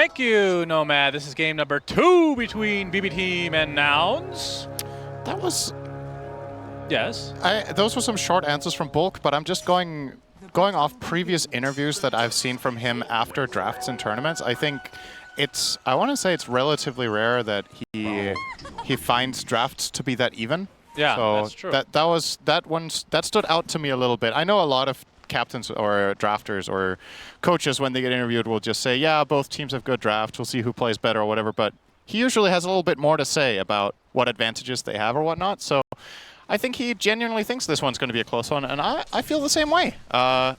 Thank you, Nomad. This is game number 2 between BB Team and Nouns. That was... Yes. Those were some short answers from Bulk, but I'm just going off previous interviews that I've seen from him after drafts and tournaments. I think I want to say it's relatively rare that he finds drafts to be that even. Yeah, so that's true. That stood out to me a little bit. I know a lot of captains or drafters or coaches, when they get interviewed, will just say, yeah, both teams have good drafts, we'll see who plays better or whatever, but he usually has a little bit more to say about what advantages they have or whatnot. So I think he genuinely thinks this one's going to be a close one, and I feel the same way. I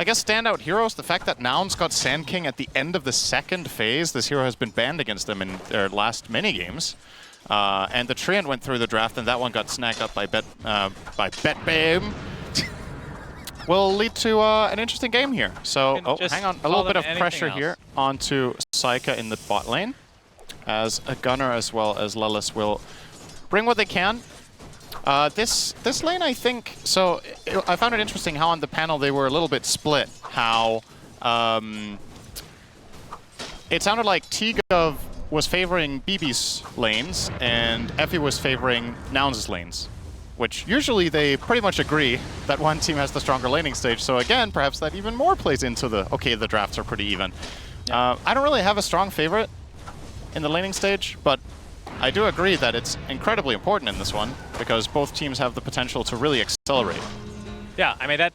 guess standout heroes, the fact that Nouns got Sand King at the end of the second phase. This hero has been banned against them in their last many games. And the Treant went through the draft, and that one got snagged up by BetBoom. Will lead to an interesting game here. So, hang on. A little bit of pressure here onto Saika in the bot lane, as a Gunner as well as Lelis will bring what they can. This lane, I think, so I found it interesting how on the panel they were a little bit split. How it sounded like T-Gov was favoring BB's lanes and Effie was favoring Nouns' lanes, which usually they pretty much agree that one team has the stronger laning stage. So again, perhaps that even more plays into the drafts are pretty even. Yeah. I don't really have a strong favorite in the laning stage, but I do agree that it's incredibly important in this one because both teams have the potential to really accelerate. Yeah, I mean,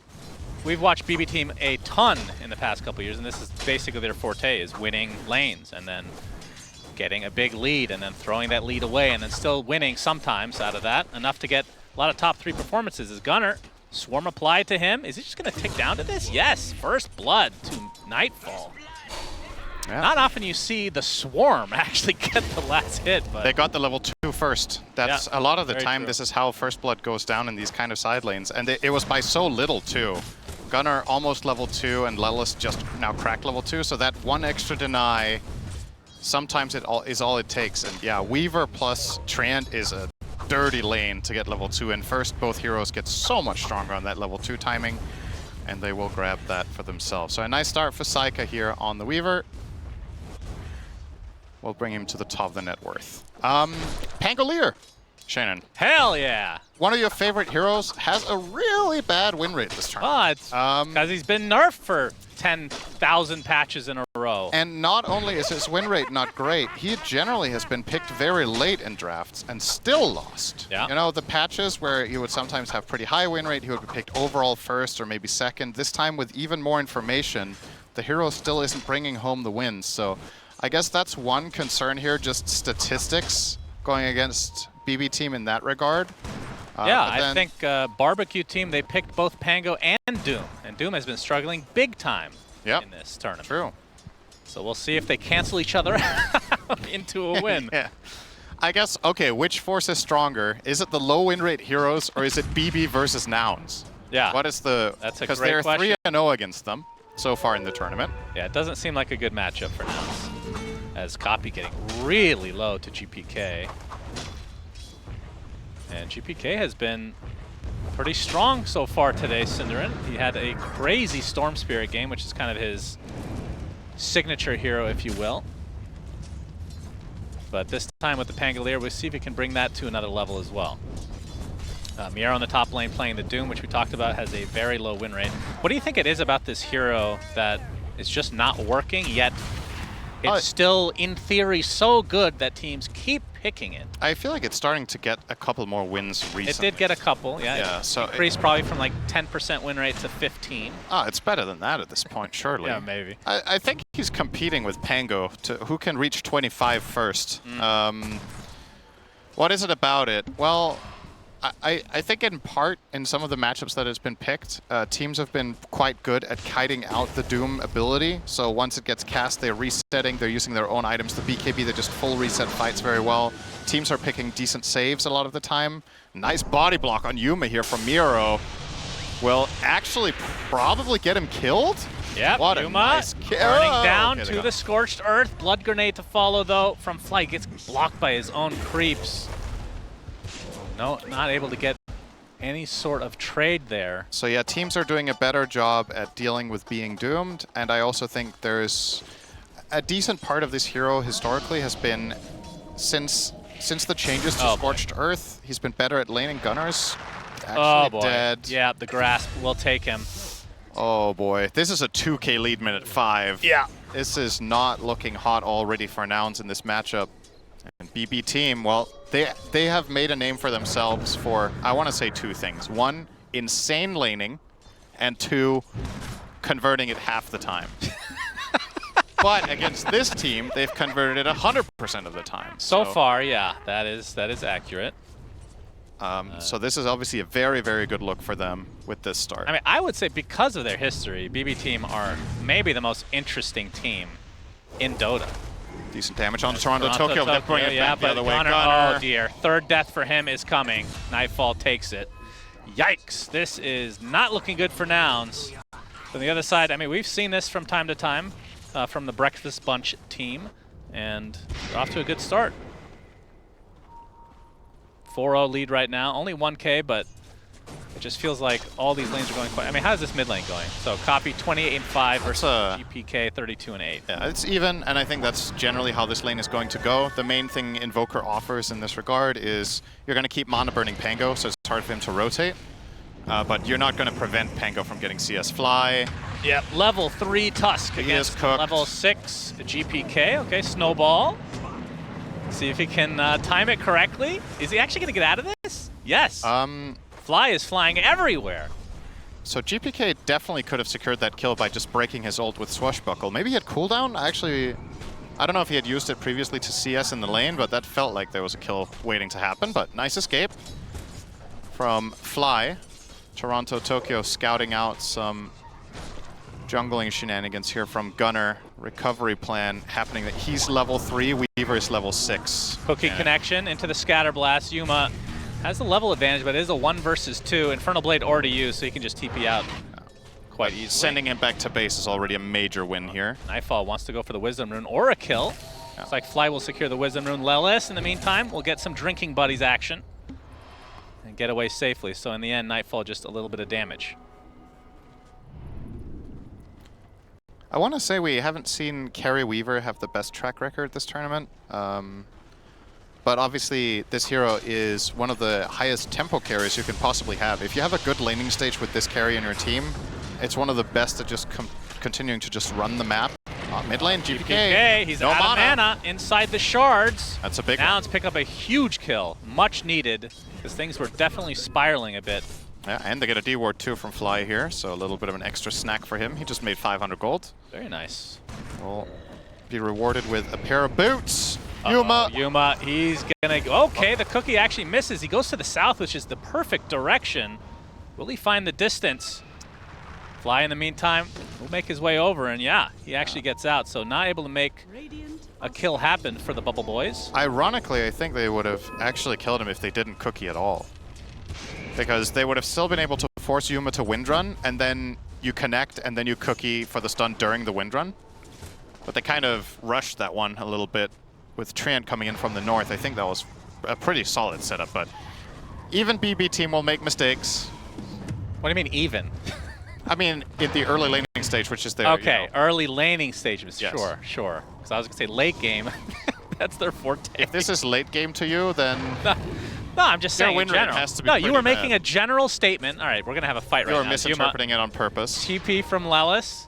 we've watched BB Team a ton in the past couple years, and this is basically their forte, is winning lanes and then getting a big lead and then throwing that lead away and then still winning sometimes out of that, enough to get a lot of top 3 performances. Is Gunner, Swarm applied to him. Is he just going to tick down to this? Yes, first blood to Nightfall. Yeah. Not often you see the Swarm actually get the last hit, but... They got the level 2 first. That's a lot of the time, this is how first blood goes down in these kind of side lanes. And it was by so little, too. Gunner almost level 2, and Lelis just now cracked level 2, so that one extra deny, sometimes is all it takes. And yeah, Weaver plus Treant is a dirty lane to get level 2, and first both heroes get so much stronger on that level 2 timing, and they will grab that for themselves. So a nice start for Saika here on the Weaver. We'll bring him to the top of the net worth. Pangolier, Shannon. Hell yeah! One of your favorite heroes has a really bad win rate this turn. Oh, it's because he's been nerfed for 10,000 patches in a row. And not only is his win rate not great, he generally has been picked very late in drafts and still lost. Yeah. You know, the patches where he would sometimes have pretty high win rate, he would be picked overall first or maybe second. This time with even more information, the hero still isn't bringing home the wins. So I guess that's one concern here, just statistics going against BB Team in that regard. Yeah, I think Barbecue Team, they picked both Pango and Doom, and Doom has been struggling big time in this tournament. True. So we'll see if they cancel each other out into a win. Yeah. I guess, okay, which force is stronger? Is it the low win rate heroes, or is it BB versus Nouns? Yeah. What is the... That's a great question. Because they're 3-0 against them so far in the tournament. Yeah, it doesn't seem like a good matchup for Nouns, as Copy getting really low to GPK. And GPK has been pretty strong so far today, Cinderin. He had a crazy Storm Spirit game, which is kind of his signature hero, if you will. But this time with the Pangolier, we'll see if he can bring that to another level as well. Miera on the top lane playing the Doom, which we talked about, has a very low win rate. What do you think it is about this hero that is just not working, yet it's still, in theory, so good that teams keep picking it? I feel like it's starting to get a couple more wins recently. It did get a couple, yeah. Yeah, so increased probably from like 10% win rate to 15. Oh, it's better than that at this point, surely. Yeah, maybe. I think he's competing with Pango to who can reach 25 first. What is it about it? Well, I think in part, in some of the matchups that has been picked, teams have been quite good at kiting out the Doom ability. So once it gets cast, they're resetting, they're using their own items. The BKB, they just full reset fights very well. Teams are picking decent saves a lot of the time. Nice body block on Yuma here from Miro. Will actually probably get him killed. Yep, what Yuma a nice kill. burning down to the Scorched Earth. Blood Grenade to follow, though, from Flight. Gets blocked by his own creeps. No, not able to get any sort of trade there. So yeah, teams are doing a better job at dealing with being doomed, and I also think there's a decent part of this hero historically has been since the changes to Scorched Earth, he's been better at laning Gunners. Actually boy. dead. Yeah, the grasp will take him. Oh boy, this is a 2K lead minute 5. Yeah. This is not looking hot already for Nouns in this matchup. And BB team, well, they have made a name for themselves for, I want to say 2 things. 1, insane laning, and 2, converting it half the time. But against this team, they've converted it 100% of the time. So far, yeah, that is accurate. So this is obviously a very, very good look for them with this start. I mean, I would say because of their history, BB team are maybe the most interesting team in Dota. Decent damage on Toronto Tokyo. They're bringing it back the other way. Gunner, Gunner. oh dear. Third death for him is coming. Nightfall takes it. Yikes. This is not looking good for Nouns. On the other side, I mean, we've seen this from time to time from the Breakfast Bunch team, and they're off to a good start. 4-0 lead right now. Only 1K, but it just feels like all these lanes are going quite... I mean, how's this mid lane going? So Copy 28-5 versus GPK 32-8. Yeah, it's even, and I think that's generally how this lane is going to go. The main thing Invoker offers in this regard is you're going to keep mana burning Pango, so it's hard for him to rotate. But you're not going to prevent Pango from getting CS Fly. Yep, level 3 Tusk against level 6 GPK. Okay, Snowball. See if he can time it correctly. Is he actually going to get out of this? Yes. Fly is flying everywhere. So GPK definitely could have secured that kill by just breaking his ult with Swashbuckle. Maybe he had cooldown? Actually, I don't know if he had used it previously to CS in the lane, but that felt like there was a kill waiting to happen. But nice escape from Fly. Toronto Tokyo scouting out some jungling shenanigans here from Gunner. Recovery plan happening. That he's level 3, Weaver is level 6. Cookie connection into the Scatter Blast. Yuma has the level advantage, but it is a 1 versus 2. Infernal Blade already used, so he can just TP out quite easily. Sending him back to base is already a major win here. Nightfall wants to go for the Wisdom Rune or a kill. Looks like Fly will secure the Wisdom Rune. Lelis, in the meantime, will get some Drinking Buddies action and get away safely. So in the end, Nightfall just a little bit of damage. I want to say we haven't seen Carry Weaver have the best track record this tournament. But obviously, this hero is one of the highest tempo carries you can possibly have. If you have a good laning stage with this carry in your team, it's one of the best at just continuing to just run the map. Mid lane, GPK. He's out of mana inside the shards. That's a big one. Nouns pick up a huge kill. Much needed, because things were definitely spiraling a bit. Yeah, and they get a D-Ward too from Fly here, so a little bit of an extra snack for him. He just made 500 gold. Very nice. Will be rewarded with a pair of boots. Yuma, he's gonna go. Okay, the cookie actually misses. He goes to the south, which is the perfect direction. Will he find the distance? Fly, in the meantime, will make his way over, and yeah, he actually gets out. So not able to make a kill happen for the Bubble Boys. Ironically, I think they would have actually killed him if they didn't cookie at all. Because they would have still been able to force Yuma to wind run, and then you connect, and then you cookie for the stun during the wind run. But they kind of rushed that one a little bit with Treant coming in from the north. I think that was a pretty solid setup, but even BB team will make mistakes. What do you mean even? I mean, in the early laning stage, which is their okay, early laning stages. Yes. Sure. Because I was gonna say late game. That's their forte. If this is late game to you, then no, I'm just saying in general. Has to be no, you were bad. making a general statement. All right, we're gonna have a fight right now. You're misinterpreting it on purpose. TP from Lelis.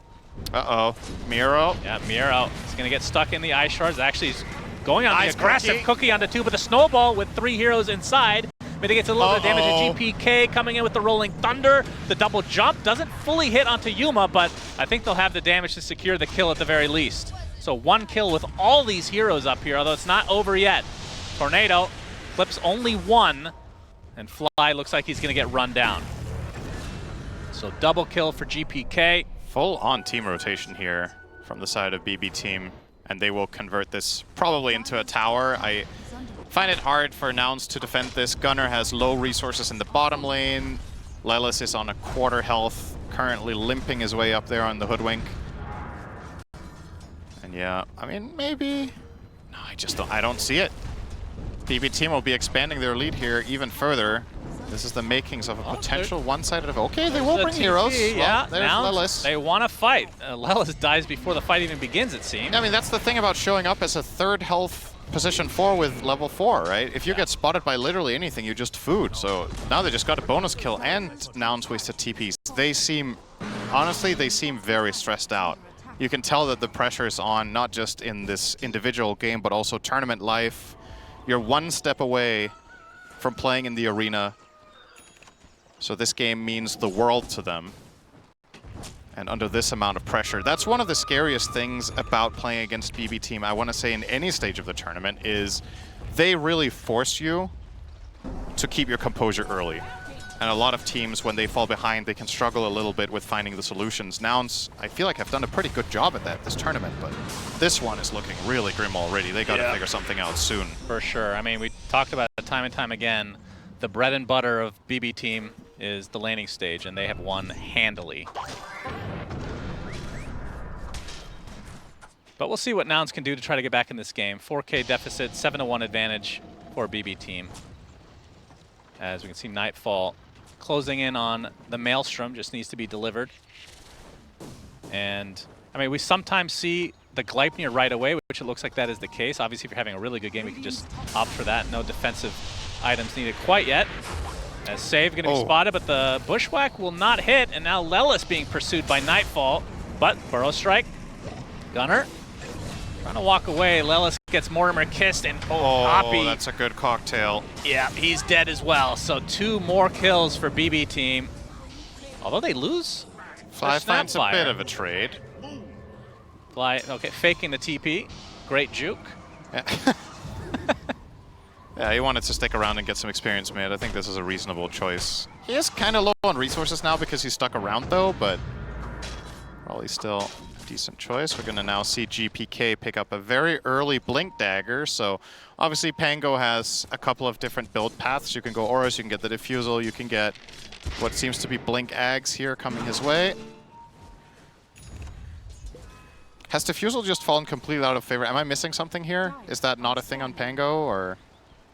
Uh-oh. Miro. Yeah, Miro. He's gonna get stuck in the ice shards. Actually, he's going on the aggressive cookie onto 2, but the snowball with 3 heroes inside mitigates a little bit of damage to GPK, coming in with the Rolling Thunder. The double jump doesn't fully hit onto Yuma, but I think they'll have the damage to secure the kill at the very least. So 1 kill with all these heroes up here, although it's not over yet. Tornado clips only 1, and Fly looks like he's gonna get run down. So double kill for GPK. Full on team rotation here from the side of BB team, and they will convert this probably into a tower. I find it hard for Nouns to defend this. Gunner has low resources in the bottom lane. Lelis is on a quarter health, currently limping his way up there on the Hoodwink. And yeah, I mean, maybe... No, I don't see it. BB team will be expanding their lead here even further. This is the makings of a Oh, potential one-sided event. Okay, they will bring TP, heroes. Yeah, Well, there's now Lelis. they want to fight. Lelis dies before the fight even begins, it seems. I mean, that's the thing about showing up as a third health position 4 with level 4, right? If you get spotted by literally anything, you just food. So now they just got a bonus kill and Nouns wasted TPs. They seem, honestly, they seem very stressed out. You can tell that the pressure is on, not just in this individual game, but also tournament life. You're one step away from playing in the arena. So this game means the world to them. And under this amount of pressure, that's one of the scariest things about playing against BB Team, I want to say in any stage of the tournament, is they really force you to keep your composure early. And a lot of teams, when they fall behind, they can struggle a little bit with finding the solutions. Nouns, I feel like, have done a pretty good job at that this tournament, but this one is looking really grim already. They got to figure something out soon. For sure. I mean, we talked about it time and time again. The bread and butter of BB Team is the laning stage, and they have won handily. But we'll see what Nouns can do to try to get back in this game. 4K deficit, 7-1 advantage for BB Team. As we can see, Nightfall closing in on the Maelstrom, just needs to be delivered. And, I mean, we sometimes see the Gleipnir right away, which it looks like that is the case. Obviously, if you're having a really good game, you can just opt for that. No defensive items needed quite yet. As save going to be spotted, but the Bushwhack will not hit, and now Lelis being pursued by Nightfall. But Burrow Strike, Gunner trying to walk away. Lelis gets Mortimer kissed, and Poppy. That's a good cocktail. Yeah, he's dead as well. So 2 more kills for BB Team. Although they lose. Fly finds a bit of a trade. Fly, okay, faking the TP. Great juke. Yeah. Yeah, he wanted to stick around and get some experience made. I think this is a reasonable choice. He is kind of low on resources now because he's stuck around though, but probably still a decent choice. We're going to now see GPK pick up a very early Blink Dagger. So obviously Pango has a couple of different build paths. You can go Auras, you can get the Diffusal, you can get what seems to be Blink Ags here coming his way. Has Diffusal just fallen completely out of favor? Am I missing something here? Is that not a thing on Pango, or...?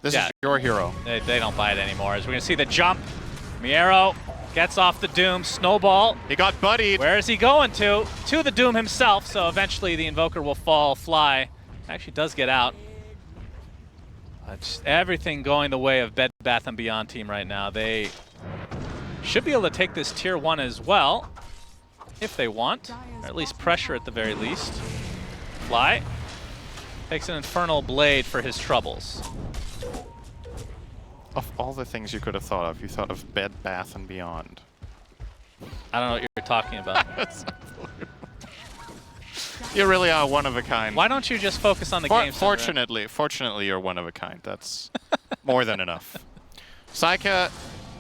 This is your hero. They don't buy it anymore. As we're going to see the jump. Miero gets off the Doom. Snowball. He got buddied. Where is he going to? To the Doom himself. So eventually the Invoker will fall. Fly actually does get out. Just everything going the way of Bed Bath & Beyond team right now. They should be able to take this tier 1 as well, if they want. Or at least pressure at the very least. Fly takes an Infernal Blade for his troubles. Of all the things you could have thought of, you thought of Bed Bath & Beyond. I don't know what you're talking about. You really are one of a kind. Why don't you just focus on the game? Fortunately, you're one of a kind. That's more than enough. Saika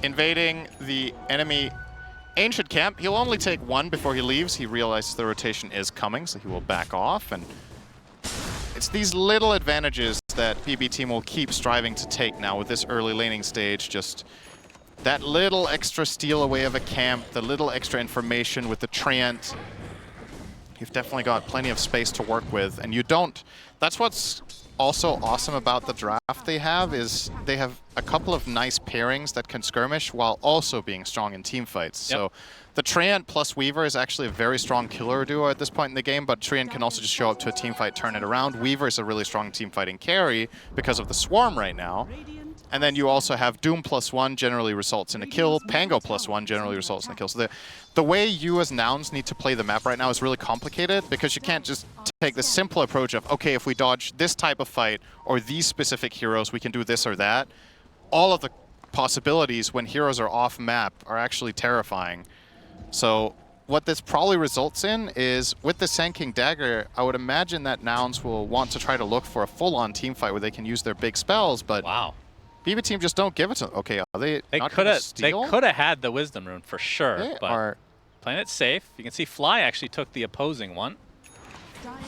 invading the enemy Ancient Camp. He'll only take 1 before he leaves. He realizes the rotation is coming, so he will back off. And it's these little advantages that BB Team will keep striving to take now with this early laning stage. Just that little extra steal away of a camp, the little extra information with the Treant. You've definitely got plenty of space to work with, and you don't. That's what's also awesome about the draft they have, is they have a couple of nice pairings that can skirmish while also being strong in team fights. Yep. So the Treant plus Weaver is actually a very strong killer duo at this point in the game, but Treant can also just show up to a team fight, turn it around. Weaver is a really strong team fighting carry because of the Swarm right now. And then you also have Doom +1 generally results in a kill. Pango +1 generally results in a kill. So the way you as Nouns need to play the map right now is really complicated, because you can't just take the simple approach of, okay, if we dodge this type of fight or these specific heroes, we can do this or that. All of the possibilities when heroes are off map are actually terrifying. So what this probably results in is, with the Sand King Dagger, I would imagine that Nouns will want to try to look for a full-on team fight where they can use their big spells, but wow. BB Team just don't give it to them. Okay, are they not could gonna have steal? They could have had the Wisdom Rune for sure, They but are... playing it safe. You can see Fly actually took the opposing one.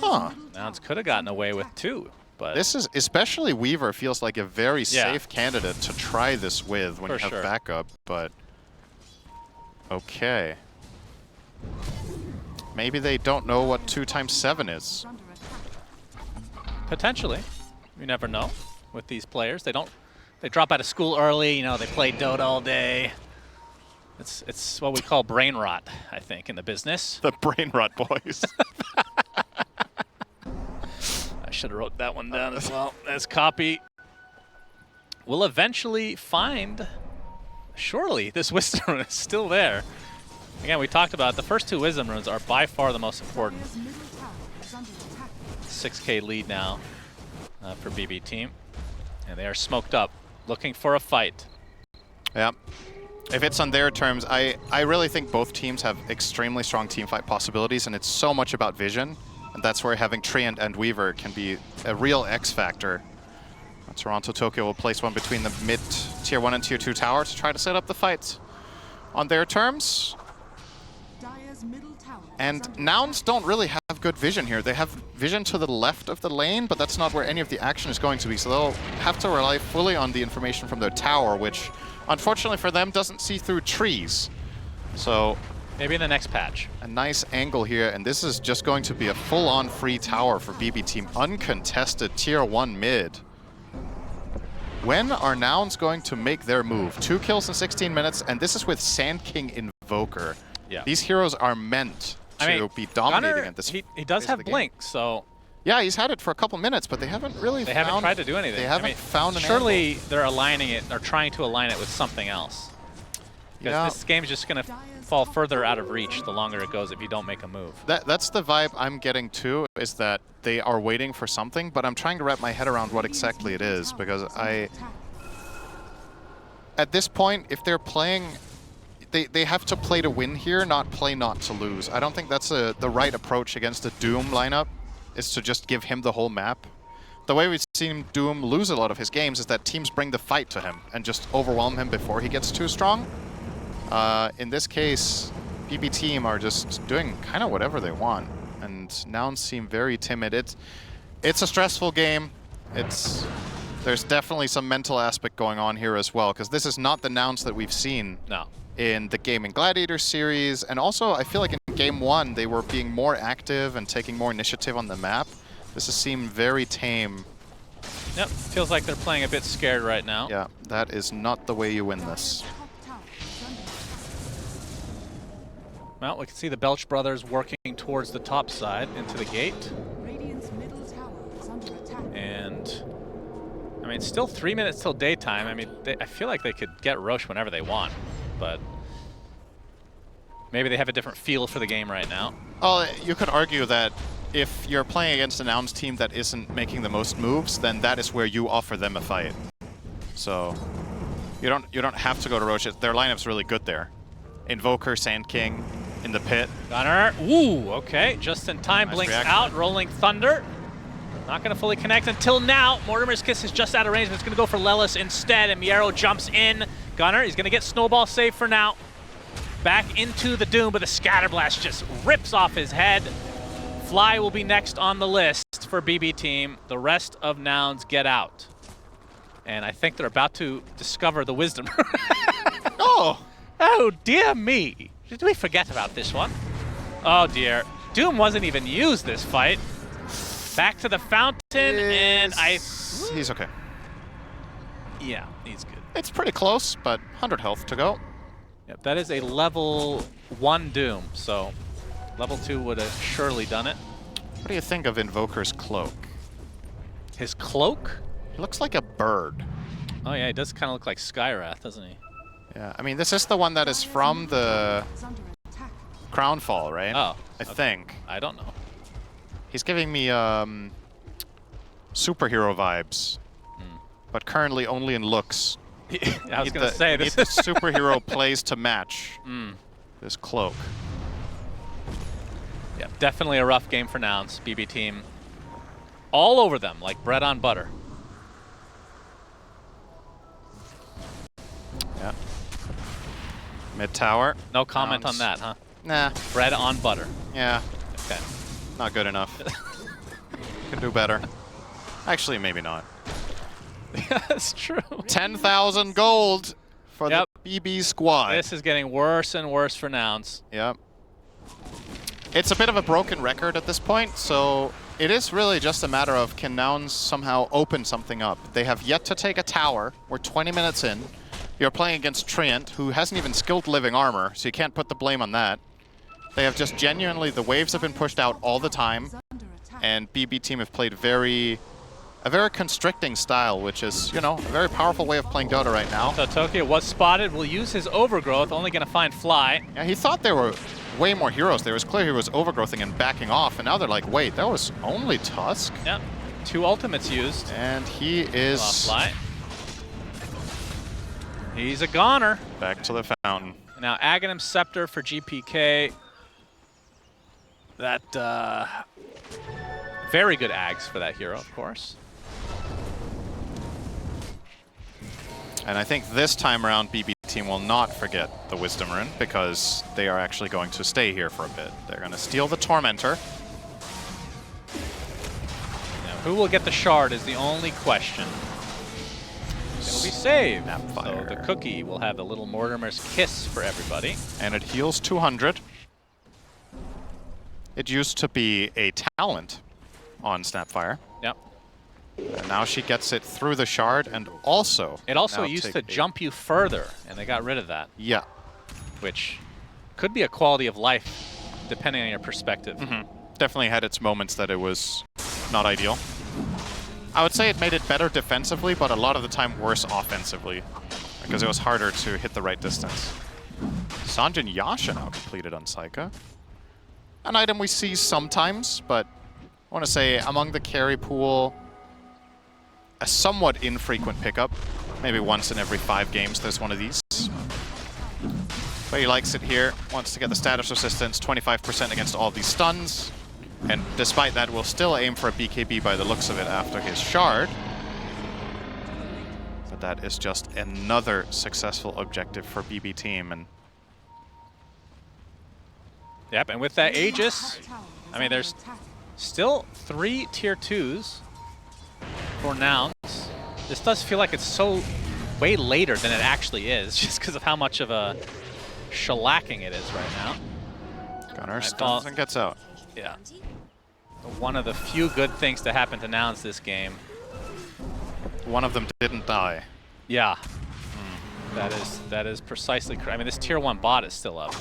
Huh. Nouns could have gotten away with 2, but This is, especially Weaver, feels like a very safe candidate to try this with when you have backup, but... Okay. Maybe they don't know what 2 × 7 is. potentially. You never know with these players. They don't They drop out of school early. You know, they play Dota all day. It's what we call brain rot, I think, in the business. The brain rot boys. I should have wrote that one down as well as copy. We'll eventually find, surely, this wisdom rune is still there. Again, we talked about it. The first 2 wisdom runes are by far the most important. 6K lead now for BB team. And they are smoked up, looking for a fight. Yeah. If it's on their terms, I really think both teams have extremely strong teamfight possibilities, and it's so much about vision. And that's where having Treant and Weaver can be a real X factor. Toronto Tokyo will place one between the mid tier 1 and tier 2 tower to try to set up the fight on their terms. And Nouns don't really have good vision here. They have vision to the left of the lane, but that's not where any of the action is going to be. So they'll have to rely fully on the information from their tower, which, unfortunately for them, doesn't see through trees. So maybe in the next patch. A nice angle here, and this is just going to be a full-on free tower for BB team. Uncontested tier 1 mid. When are Nouns going to make their move? 2 kills in 16 minutes, and this is with Sand King Invoker. Yeah. These heroes are meant to be dominating Gunnar, at this. he does have Blink, so yeah, he's had it for a couple minutes, but they haven't really. They haven't tried to do anything. They haven't found an surely angle. They're aligning it or trying to align it with something else. Because this game is just going to fall further out of reach the longer it goes if you don't make a move. That's the vibe I'm getting too, is that they are waiting for something, but I'm trying to wrap my head around what exactly it is, because at this point, if they're playing, they have to play to win here, not play not to lose. I don't think that's the right approach against a Doom lineup, is to just give him the whole map. The way we've seen Doom lose a lot of his games is that teams bring the fight to him and just overwhelm him before he gets too strong. In this case, BB team are just doing kind of whatever they want, and Nouns seem very timid. It's a stressful game. There's definitely some mental aspect going on here as well, because this is not the Nouns that we've seen in the Gaming Gladiator series, and also I feel like in Game 1 they were being more active and taking more initiative on the map. This has seemed very tame. Yep, feels like they're playing a bit scared right now. Yeah, that is not the way you win this. Well, we can see the Belch brothers working towards the top side into the gate. And I mean, still 3 minutes till daytime. I mean, I feel like they could get Roche whenever they want, but maybe they have a different feel for the game right now. Oh, you could argue that if you're playing against a Nouns team that isn't making the most moves, then that is where you offer them a fight. So you don't have to go to Roche. Their lineup's really good there. Invoker, Sand King in the pit. Gunnar, ooh, okay, just in time, Nice blinks reaction. out, Rolling Thunder. Not going to fully connect until now. Mortimer's Kiss is just out of range, but it's going to go for Lelis instead, and Miero jumps in. Gunnar, he's going to get Snowball safe for now. Back into the Doom, but the Scatterblast just rips off his head. Fly will be next on the list for BB team. The rest of Nouns get out. And I think they're about to discover the Wisdom. Oh, dear me. Did we forget about this one? Oh, dear. Doom wasn't even used this fight. Back to the fountain, and He's okay. Yeah, he's good. It's pretty close, but 100 health to go. Yep, that is a level 1 Doom, so level 2 would have surely done it. What do you think of Invoker's cloak? His cloak? He looks like a bird. Oh yeah, he does kind of look like Skywrath, doesn't he? Yeah, I mean, this is the one that is from the Crownfall, right? Oh. I think. I don't know. He's giving me superhero vibes, but currently only in looks. I was going to say, this the superhero plays to match this cloak. Yeah, definitely a rough game for Nouns. BB team all over them like bread on butter. Yeah. Mid tower. No comment Nouns. on that, huh? Nah. Bread on butter. Yeah. Okay. Not good enough. Can do better. Actually, maybe not. That's true. 10,000 gold for the BB squad. This is getting worse and worse for Nouns. Yep. It's a bit of a broken record at this point, so it is really just a matter of can Nouns somehow open something up. They have yet to take a tower. We're 20 minutes in. You're playing against Treant, who hasn't even skilled living armor, so you can't put the blame on that. They have just genuinely, the waves have been pushed out all the time, and BB team have played a very constricting style, which is, you know, a very powerful way of playing Dota right now. So Tokyo was spotted, will use his overgrowth, only going to find Fly. Yeah, he thought there were way more heroes there. It was clear he was overgrowthing and backing off, and now they're like, wait, that was only Tusk? Yep, 2 ultimates used. And he is... Fly. He's a goner. Back to the fountain. Now Aghanim Scepter for GPK. That, very good Ags for that hero, of course. And I think this time around, BB team will not forget the Wisdom Rune, because they are actually going to stay here for a bit. They're going to steal the Tormentor. Now, who will get the shard is the only question. It'll be saved. So the cookie will have the little Mortimer's Kiss for everybody. And it heals 200. It used to be a talent on Snapfire. Yep. And now she gets it through the shard, and also... It also used to jump you further, and they got rid of that. Yeah. Which could be a quality of life, depending on your perspective. Definitely had its moments that it was not ideal. I would say it made it better defensively, but a lot of the time worse offensively, because it was harder to hit the right distance. Sanjin Yasha now completed on Saika. An item we see sometimes, but I want to say among the carry pool, a somewhat infrequent pickup. Maybe once in every 5 games there's one of these. But he likes it here, wants to get the status resistance, 25% against all these stuns. And despite that, will still aim for a BKB by the looks of it after his shard. But that is just another successful objective for BB team. And yep, and with that Aegis, I mean, there's still 3 tier 2s for Nouns. This does feel like it's so way later than it actually is, just because of how much of a shellacking it is right now. Gunner stuns and gets out. Yeah. One of the few good things to happen to Nouns this game. One of them didn't die. Yeah. That is precisely correct. I mean, this tier 1 bot is still up.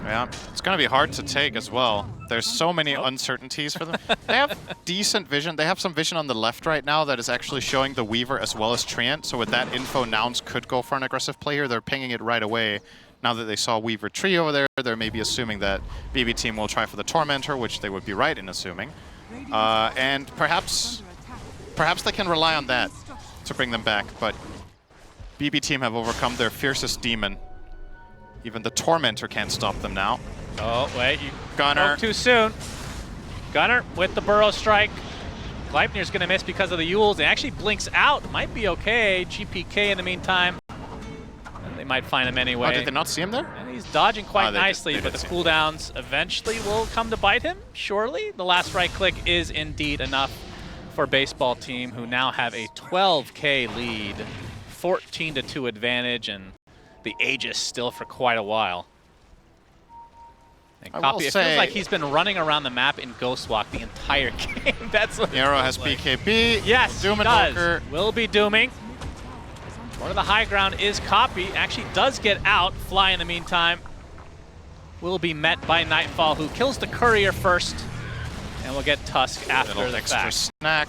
Yeah, it's going to be hard to take as well. There's so many uncertainties for them. They have decent vision. They have some vision on the left right now that is actually showing the Weaver as well as Treant. So with that info, Nouns could go for an aggressive play here. They're pinging it right away. Now that they saw Weaver Tree over there, they're maybe assuming that BB team will try for the Tormentor, which they would be right in assuming. And perhaps they can rely on that to bring them back. But BB team have overcome their fiercest demon. Even the Tormentor can't stop them now. Oh, wait, you Gunner. spoke too soon. Gunner with the Burrow Strike. Gleipnir's going to miss because of the Yules. It actually blinks out. Might be okay. GPK in the meantime. And they might find him anyway. Oh, did they not see him there? And he's dodging quite nicely, they but the did cooldowns eventually will come to bite him, surely. The last right click is indeed enough for Baseball Team, who now have a 12K lead, 14-2 advantage, and the Aegis still for quite a while. And Copy, it feels like he's been running around the map in Ghostwalk the entire game. That's what Nero has like. BKB. Yes, Doom he does. Will be dooming. More to the high ground is Copy. Actually does get out. Fly in the meantime will be met by Nightfall, who kills the Courier first. And we'll get Tusk after the extra fact. snack.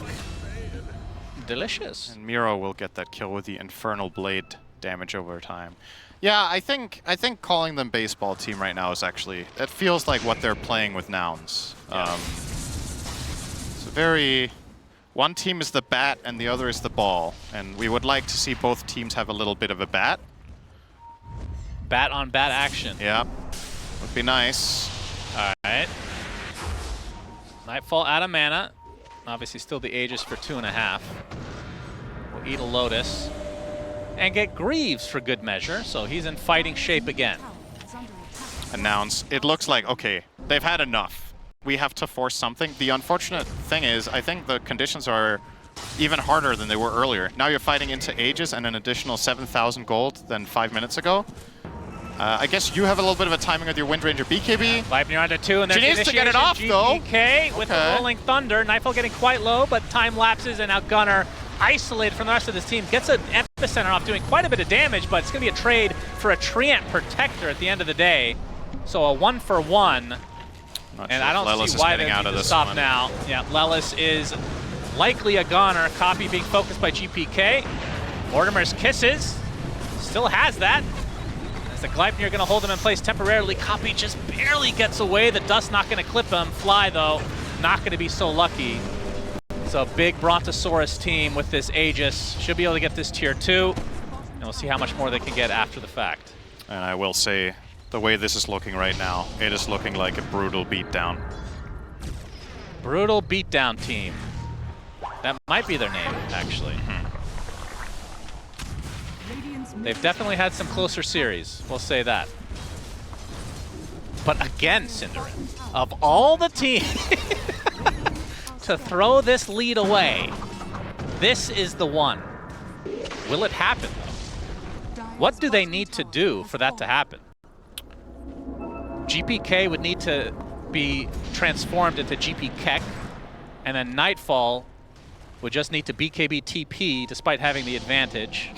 Delicious. And Miro will get that kill with the Infernal Blade damage over time. Yeah, I think calling them Baseball Team right now is actually, it feels like what they're playing with Nouns. Yeah. It's a very, one team is the bat and the other is the ball, and we would like to see both teams have a little bit of a bat. Bat on bat action. Yeah, would be nice. All right. Nightfall out of mana. Obviously still the Aegis for 2.5. We'll eat a Lotus. And get Greaves for good measure, so he's in fighting shape again. And Nouns, it looks like, okay, they've had enough. We have to force something. The unfortunate thing is, I think the conditions are even harder than they were earlier. Now you're fighting into Aegis and an additional 7,000 gold than 5 minutes ago. I guess you have a little bit of a timing with your Wind Ranger BKB. Leibniz under 2, and there's She needs to get it off, though. GPK with the Rolling Thunder. Nightfall getting quite low, but time lapses, and now Gunnar, isolated from the rest of this team, gets an Epicenter off, doing quite a bit of damage, but it's going to be a trade for a Treant Protector at the end of the day. So a 1-for-1. And I don't see why they need to stop now. Yeah, Lelis is likely a goner. Copy being focused by GPK. Mortimer's Kisses still has that. As the Gleipnir going to hold him in place temporarily. Copy just barely gets away. The dust not going to clip him. Fly, though, not going to be so lucky. So big Brontosaurus team with this Aegis should be able to get this tier 2. And we'll see how much more they can get after the fact. And I will say, the way this is looking right now, it is looking like a brutal beatdown. Brutal beatdown team. That might be their name, actually. They've definitely had some closer series, we'll say that. But again, Cinderin, of all the teams to throw this lead away, this is the one. Will it happen, though? What do they need to do for that to happen? GPK would need to be transformed into GP Keck, and then Nightfall would just need to BKB TP despite having the advantage.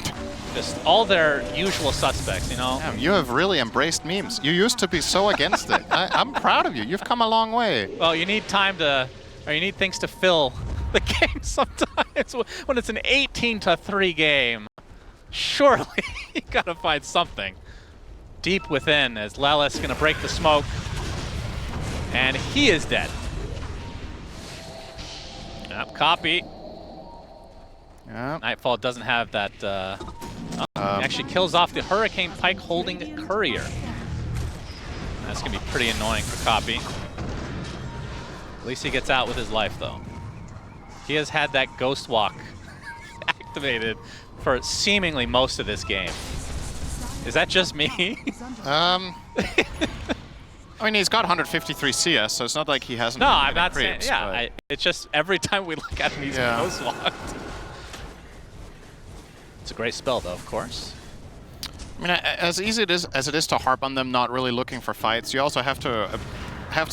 Just all their usual suspects, you know? Damn, you have really embraced memes. You used to be so against it. I'm proud of you. You've come a long way. Well, you need time to, or you need things to fill the game sometimes. When it's an 18-3 game, surely you gotta find something. Deep within as Lelis going to break the smoke. And he is dead. Yep, Copy. Yep. Nightfall doesn't have that. Actually kills off the Hurricane Pike holding Courier. That's going to be pretty annoying for Copy. At least he gets out with his life, though. He has had that Ghost Walk activated for seemingly most of this game. Is that just me? I mean, he's got 153 CS, so it's not like he hasn't. No, I'm not creeps, saying. Yeah, it's just every time we look at him, he's Ghost Walked. It's a great spell, though, of course. I mean, as easy as it is to harp on them not really looking for fights, you also have to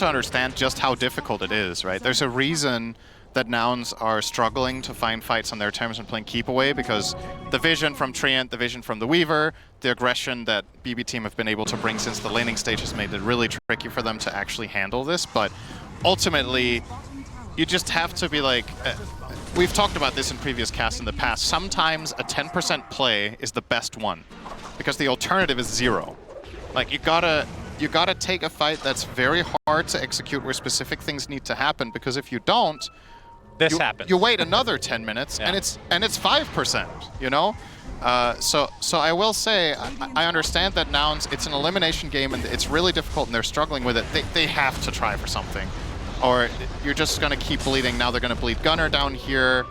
understand just how difficult it is, right? There's a reason that Nouns are struggling to find fights on their terms and playing keep away, because the vision from Treant, the vision from the Weaver, the aggression that BB team have been able to bring since the laning stage has made it really tricky for them to actually handle this. But ultimately, you just have to be like, we've talked about this in previous casts in the past, sometimes a 10% play is the best one, because the alternative is 0. Like, you gotta take a fight that's very hard to execute where specific things need to happen, because if you don't, this happens. You wait another 10 minutes, and it's 5%. You know, so I will say I understand that Nouns, it's an elimination game and it's really difficult and they're struggling with it. They have to try for something, or you're just gonna keep bleeding. Now they're gonna bleed Gunnar down here.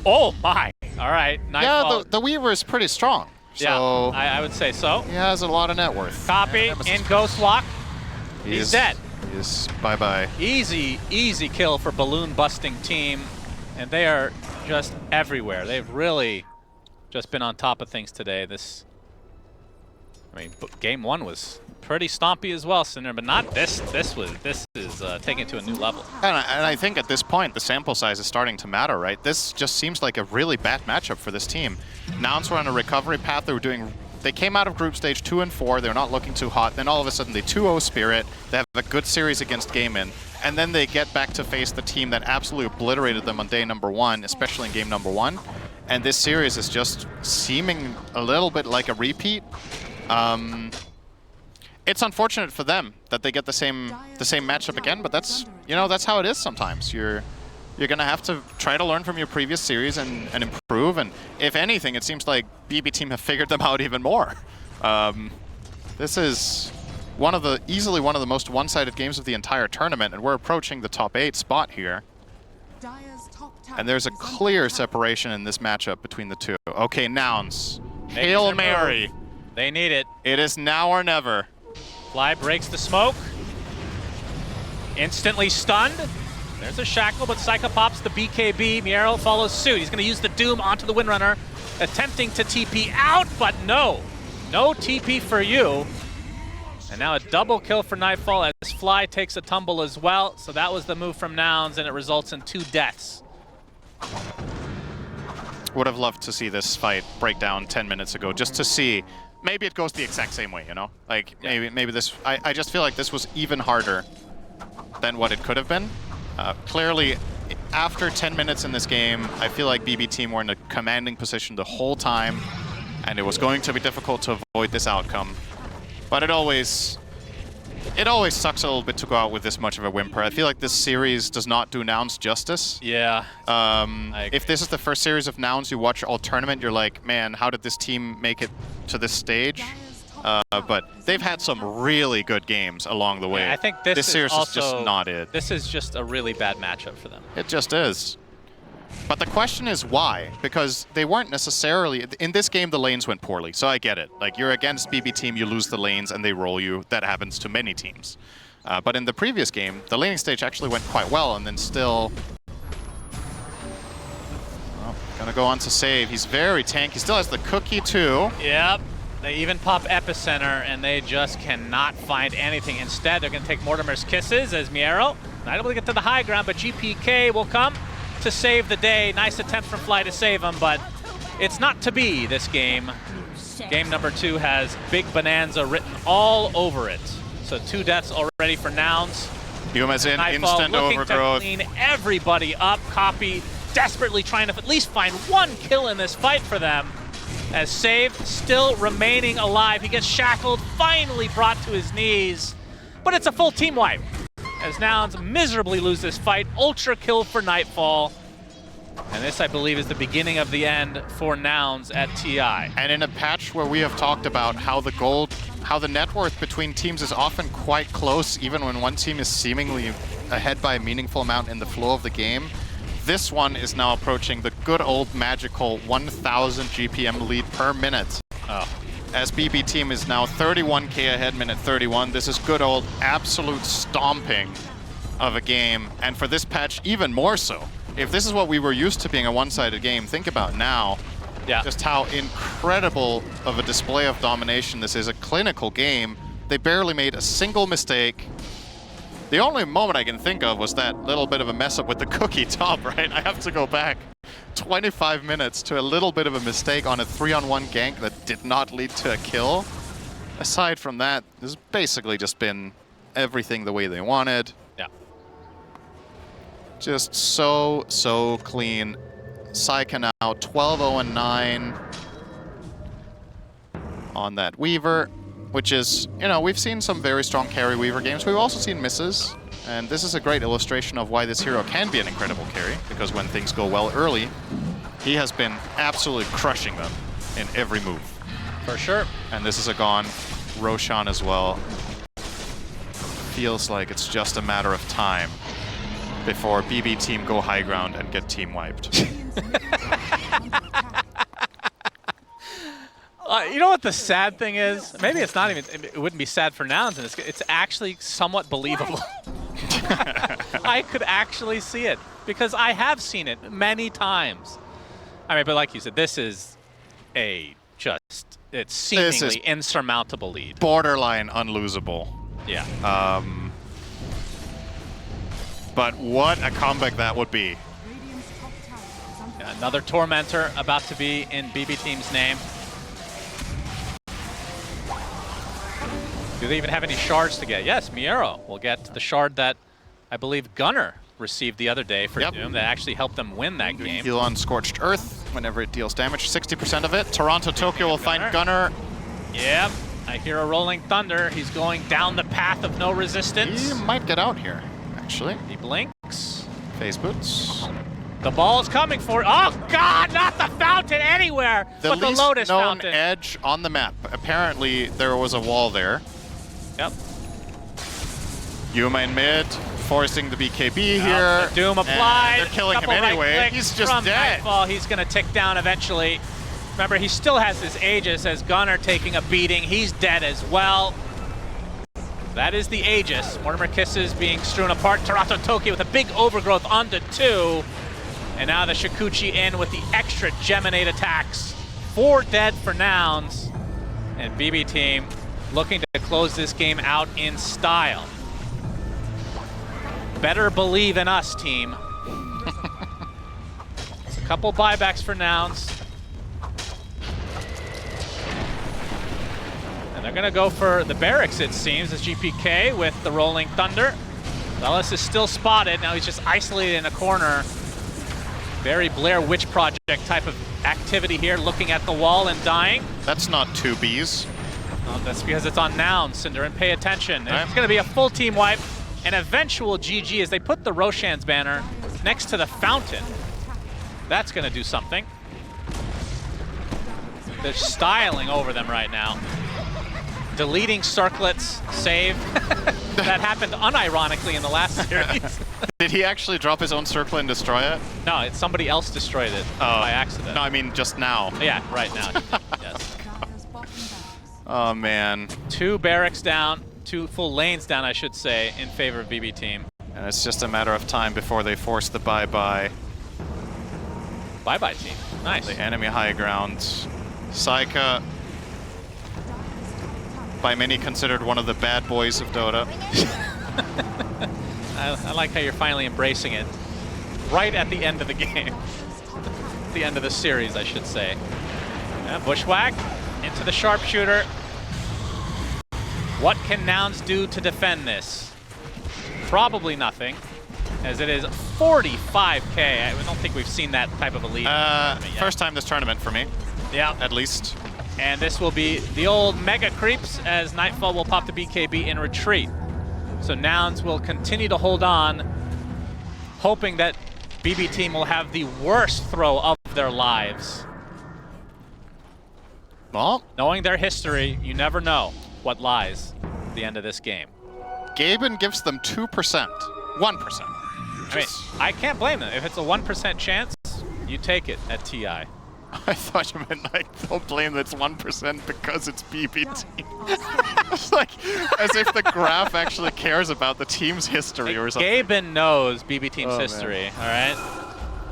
Oh my! All right, Nightfall. Yeah, the Weaver is pretty strong. So yeah, I would say so. He has a lot of net worth. Copy in Ghost Walk. He's dead. He's bye-bye. Easy kill for balloon busting team, and they are just everywhere. They've really just been on top of things today. I mean, game 1 was pretty stompy as well, Cinder, but not this. This is taking it to a new level. And I think at this point the sample size is starting to matter, right? This just seems like a really bad matchup for this team. Nouns were on a recovery path. They came out of group stage 2 and 4. They're not looking too hot. Then all of a sudden they 2-0 Spirit. They have a good series against Gaming. And then they get back to face the team that absolutely obliterated them on day number 1, especially in game number 1. And this series is just seeming a little bit like a repeat. It's unfortunate for them that they get the same matchup again, but that's how it is sometimes. You're going to have to try to learn from your previous series and improve. And if anything, it seems like BB team have figured them out even more. This is easily one of the most one-sided games of the entire tournament, and we're approaching the top 8 spot here. And there's a clear separation in this matchup between the two. Okay, Nouns. Hail Mary. They need it. It is now or never. Fly breaks the smoke. Instantly stunned. There's a shackle, but Psycho pops the BKB. Miero follows suit. He's going to use the Doom onto the Windrunner, attempting to TP out, but no. No TP for you. And now a double kill for Nightfall as Fly takes a tumble as well. So that was the move from Nouns, and it results in 2 deaths. Would have loved to see this fight break down 10 minutes ago, just to see. Maybe it goes the exact same way, you know? Like, maybe this... I just feel like this was even harder than what it could have been. Clearly, after 10 minutes in this game, I feel like BB team were in a commanding position the whole time, and it was going to be difficult to avoid this outcome. But it always sucks a little bit to go out with this much of a whimper. I feel like this series does not do Nouns justice. Yeah. If this is the first series of Nouns you watch all tournament, you're like, man, how did this team make it to this stage? But they've had some really good games along the way. Yeah, I think this series is also, is just not it. This is just a really bad matchup for them. It just is. But the question is why? Because they weren't necessarily... In this game, the lanes went poorly, so I get it. Like, you're against BB team, you lose the lanes, and they roll you. That happens to many teams. But in the previous game, the laning stage actually went quite well, and then still... Well, gonna go on to save. He's very tanky. He still has the cookie, too. Yep. They even pop Epicenter, and they just cannot find anything. Instead, they're going to take Mortimer's Kisses as Miero. Not able to get to the high ground, but GPK will come to save the day. Nice attempt from Fly to save him, but it's not to be this game. Game number 2 has Big Bonanza written all over it. So 2 deaths already for Nouns. Yuma's in, Nightfall instant looking overgrowth. to clean everybody up. Copy desperately trying to at least find 1 kill in this fight for them. As Save still remaining alive. He gets shackled, finally brought to his knees. But it's a full team wipe, as Nouns miserably lose this fight. Ultra kill for Nightfall. And this, I believe, is the beginning of the end for Nouns at TI. And in a patch where we have talked about how the net worth between teams is often quite close, even when one team is seemingly ahead by a meaningful amount in the flow of the game, this one is now approaching the good old magical 1,000 GPM lead per minute. Oh. As BB team is now 31k ahead, minute 31. This is good old absolute stomping of a game, and for this patch, even more so. If this is what we were used to being a one-sided game, think about now just how incredible of a display of domination this is. A clinical game. They barely made a single mistake. The only moment I can think of was that little bit of a mess up with the cookie top, right? I have to go back 25 minutes to a little bit of a mistake on a 3-on-1 gank that did not lead to a kill. Aside from that, this has basically just been everything the way they wanted. Yeah. Just so clean. Saika now 12-0-9 on that Weaver, which is, you know, we've seen some very strong carry Weaver games. We've also seen misses, and this is a great illustration of why this hero can be an incredible carry, because when things go well early, he has been absolutely crushing them in every move. For sure. And this is a gone. Roshan as well. Feels like it's just a matter of time before BB team go high ground and get team wiped. You know what the sad thing is? Maybe it's not even, it wouldn't be sad for Nouns in this. It's actually somewhat believable. I could actually see it, because I have seen it many times. I mean, but like you said, this is it's seemingly insurmountable lead. Borderline unlosable. Yeah. But what a comeback that would be. Another Tormentor about to be in BB team's name. Do they even have any shards to get? Yes, Miero will get the shard that I believe Gunner received the other day for Doom that actually helped them win that game. Heal on Scorched Earth whenever it deals damage, 60% of it. Toronto, Tokyo will find Gunner. Yep, I hear a rolling thunder. He's going down the path of no resistance. He might get out here, actually. He blinks. Phase boots. The ball is coming for it. Oh God, not the fountain anywhere, but the Lotus known fountain. edge on the map. Apparently there was a wall there. Yep. Yuma in mid, forcing the BKB here. The Doom applied. They're killing him anyway. He's just from dead. Nightfall. He's going to tick down eventually. Remember, he still has his Aegis as Gunner taking a beating. He's dead as well. That is the Aegis. Mortimer Kisses being strewn apart. Toronto Tokyo with a big overgrowth onto 2. And now the Shikuchi in with the extra Geminate attacks. 4 dead for Nouns. And BB team looking to close this game out in style. Better believe in us, team. It's a couple buybacks for Nouns. And they're going to go for the barracks, it seems, as GPK with the Rolling Thunder. Ellis is still spotted. Now he's just isolated in a corner. Very Blair Witch Project type of activity here, looking at the wall and dying. That's not 2 Bs. That's because it's on Nouns, Cinder, and pay attention. It's going to be a full team wipe, an eventual GG as they put the Roshan's banner next to the fountain. That's going to do something. They're styling over them right now. Deleting circlets, save. That happened unironically in the last series. Did he actually drop his own circle and destroy it? No, it's somebody else destroyed it by accident. No, I mean just now. Yeah, right now. Yes. Oh, man. 2 barracks down, 2 full lanes down, I should say, in favor of BB team. And it's just a matter of time before they force the bye-bye. Bye-bye team. Nice. The enemy high ground. Saika, by many considered one of the bad boys of Dota. I like how you're finally embracing it. Right at the end of the game. The end of the series, I should say. Yeah, Bushwhack into the sharpshooter. What can Nouns do to defend this? Probably nothing, as it is 45K. I don't think we've seen that type of a lead. First time this tournament for me. Yeah. At least. And this will be the old mega creeps as Nightfall will pop the BKB in retreat. So Nouns will continue to hold on, hoping that BB team will have the worst throw of their lives. Well, knowing their history, you never know what lies at the end of this game. Gaben gives them 2%. 1%. I mean, I can't blame them. If it's a 1% chance, you take it at TI. I thought you meant like they'll blame it's 1% because it's BB team. It's like as if the graph actually cares about the team's history or something. Gaben knows BB team's history, all right?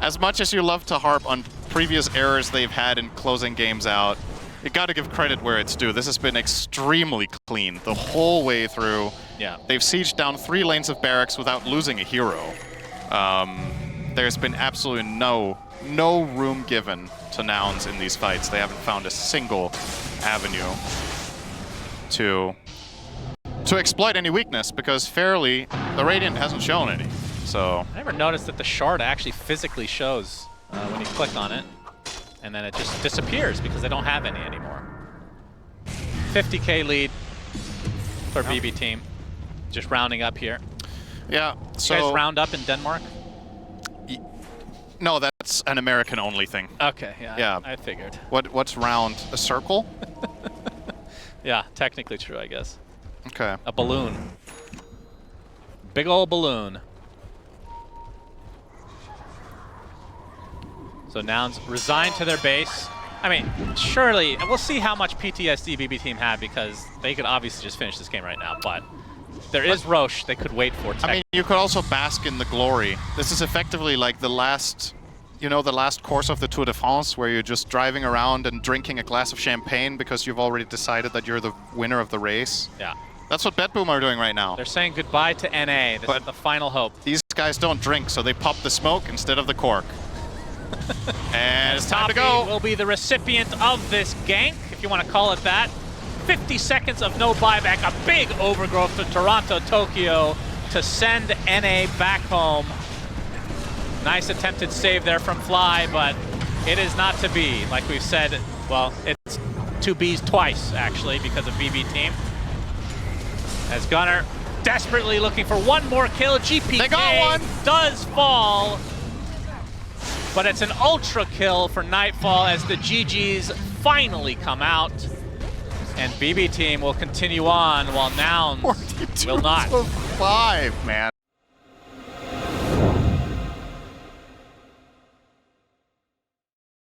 As much as you love to harp on previous errors they've had in closing games out, you got to give credit where it's due. This has been extremely clean the whole way through. Yeah. They've sieged down 3 lanes of barracks without losing a hero. There's been absolutely no room given to Nouns in these fights. They haven't found a single avenue to exploit any weakness because fairly, the Radiant hasn't shown any. So I never noticed that the shard actually physically shows when you click on it, and then it just disappears because they don't have any anymore. 50K lead for BB team, just rounding up here. Yeah. So you guys round up in Denmark? No, that's an American-only thing. Okay, yeah. I figured. What's round? A circle? Yeah, technically true, I guess. Okay. A balloon. Big old balloon. So Nouns resigned to their base. I mean, surely, and we'll see how much PTSD BB team had because they could obviously just finish this game right now, but there is Roche they could wait for. I mean, you could also bask in the glory. This is effectively like the last, you know, the last course of the Tour de France where you're just driving around and drinking a glass of champagne because you've already decided that you're the winner of the race. Yeah. That's what BetBoom are doing right now. They're saying goodbye to NA. This is the final hope. These guys don't drink, so they pop the smoke instead of the cork. And it's time to go. Will be the recipient of this gank, if you want to call it that. 50 seconds of no buyback, a big overgrowth to Toronto, Tokyo to send NA back home. Nice attempted save there from Fly, but it is not to be. Like we've said, well, it's 2 Bs twice, actually, because of BB team. As Gunner desperately looking for one more kill. GPK they got one. Does fall. But it's an ultra kill for Nightfall as the GGs finally come out. And BB team will continue on while Nouns will not. 5, man.